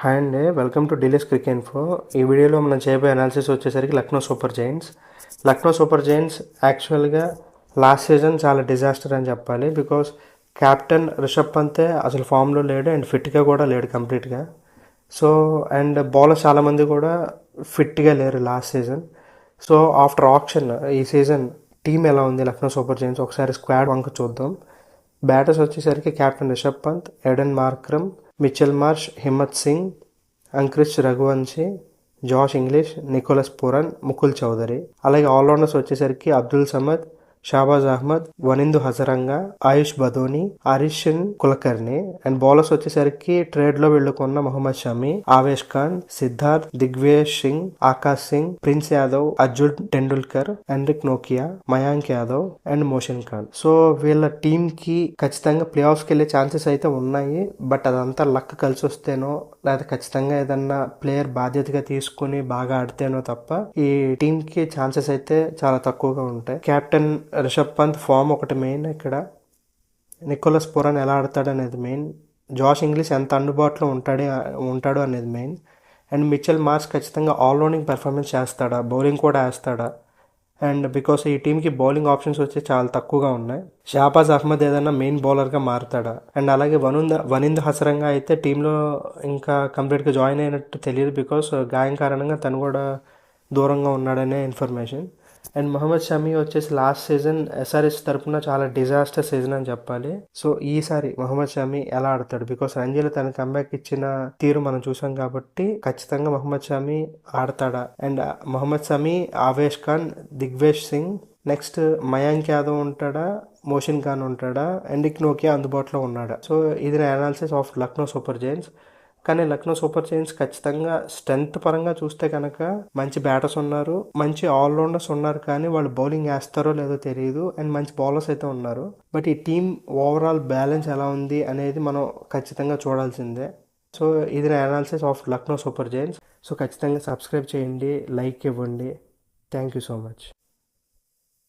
Hi అండి, welcome to deluxe cricket info. ఈ వీడియోలో మనం చేయబోయే అనాలిసిస్ వచ్చేసరికి Lucknow super Giants. Lucknow super Giants యాక్చువల్గా లాస్ట్ సీజన్ చాలా డిజాస్టర్ అని చెప్పాలి. బికాస్ కెప్టెన్ రిషబ్ పంతే అసలు ఫామ్లో లేడు అండ్ ఫిట్గా కూడా లేడు కంప్లీట్గా. సో అండ్ బౌలర్స్ చాలామంది కూడా ఫిట్గా లేరు last season. So after auction ఈ సీజన్ టీం ఎలా ఉంది లక్నో సూపర్ జైంట్స్ ఒకసారి స్క్వాడ్ వంక చూద్దాం. బ్యాటర్స్ వచ్చేసరికి captain Rishabh Pant, Aiden Markram, Mitchell Marsh, Himmat Singh, Angkrish Raghuvanshi, Josh Inglis, Nicholas Pooran, Mukul Choudhary. అలాగే ఆల్రౌండర్స్ వచ్చేసరికి అబ్దుల్ సమద్, షాబాజ్ అహ్మద్, వనిందు హజరంగా, ఆయుష్ బదోని, ఆరిషన్ కులకర్ణి. అండ్ బౌలర్స్ వచ్చేసరికి ట్రేడ్ లో వెళ్ళుకున్న Mohammed Shami, Avesh Khan, Siddharth, Digvesh Singh, Akash Singh, Prince Yadav, Arjun Tendulkar, Enrique Nokia, Mayank Yadav and motion Khan. So వీళ్ళ టీమ్ కి ఖచ్చితంగా ప్లే ఆఫ్స్కి వెళ్ళే ఛాన్సెస్ అయితే ఉన్నాయి. బట్ అదంతా లక్ కలిసి వస్తేనో లేదా ఖచ్చితంగా ఏదన్నా ప్లేయర్ బాధ్యతగా తీసుకుని బాగా ఆడితేనో తప్ప ఈ టీమ్ కి ఛాన్సెస్ అయితే చాలా తక్కువగా ఉంటాయి. కెప్టెన్ రిషబ్ పంత్ ఫామ్ ఒకటి మెయిన్ ఇక్కడ. నికోలస్ పూరన్ ఎలా ఆడతాడు అనేది మెయిన్. జాష్ ఇంగ్లీష్ ఎంత అందుబాటులో ఉంటాడు అనేది మెయిన్. అండ్ మిచెల్ మార్ష్ ఖచ్చితంగా ఆల్రౌండింగ్ పెర్ఫార్మెన్స్ చేస్తాడా, బౌలింగ్ కూడా వేస్తాడా. అండ్ బికాస్ ఈ టీంకి బౌలింగ్ ఆప్షన్స్ వచ్చి చాలా తక్కువగా ఉన్నాయి. షాబాజ్ అహ్మద్ ఏదైనా మెయిన్ బౌలర్గా మారుతాడా. అండ్ అలాగే వనింద్ హసరంగా అయితే టీంలో ఇంకా కంప్లీట్గా జాయిన్ అయినట్టు తెలియదు. బికాస్ గాయం కారణంగా తను కూడా దూరంగా ఉన్నాడనే ఇన్ఫర్మేషన్. అండ్ మొహమ్మద్ షమి వచ్చేసి లాస్ట్ సీజన్ ఎస్ఆర్ఎస్ తరపున చాలా డిజాస్టర్ సీజన్ అని చెప్పాలి. సో ఈసారి మొహమ్మద్ షమి ఎలా ఆడతాడు, బికాస్ రంజీలో తన కంబ్యాక్ ఇచ్చిన తీరు మనం చూసాం కాబట్టి ఖచ్చితంగా మొహమ్మద్ షమి ఆడతాడా. అండ్ మొహమ్మద్ షమి, ఆవేష్ ఖాన్, దిగ్వేష్ సింగ్, నెక్స్ట్ మయాంక్ యాదవ్ ఉంటాడా, మోషన్ ఖాన్ ఉంటాడా, ఎన్రిక్ నోకియా అందుబాటులో ఉన్నాడా. సో ఇది నా analysis of Lucknow super Giants. కానీ లక్నో సూపర్ జైంట్స్ ఖచ్చితంగా స్ట్రెంత్ పరంగా చూస్తే కనుక మంచి బ్యాటర్స్ ఉన్నారు, మంచి ఆల్రౌండర్స్ ఉన్నారు. కానీ వాళ్ళు బౌలింగ్ వేస్తారో లేదో తెలియదు. అండ్ మంచి బౌలర్స్ అయితే ఉన్నారు. బట్ ఈ టీం ఓవరాల్ బ్యాలెన్స్ ఎలా ఉంది అనేది మనం ఖచ్చితంగా చూడాల్సిందే. సో ఇది నా analysis of Lucknow super Giants. So ఖచ్చితంగా సబ్స్క్రైబ్ చేయండి, లైక్ ఇవ్వండి. Thank you so much.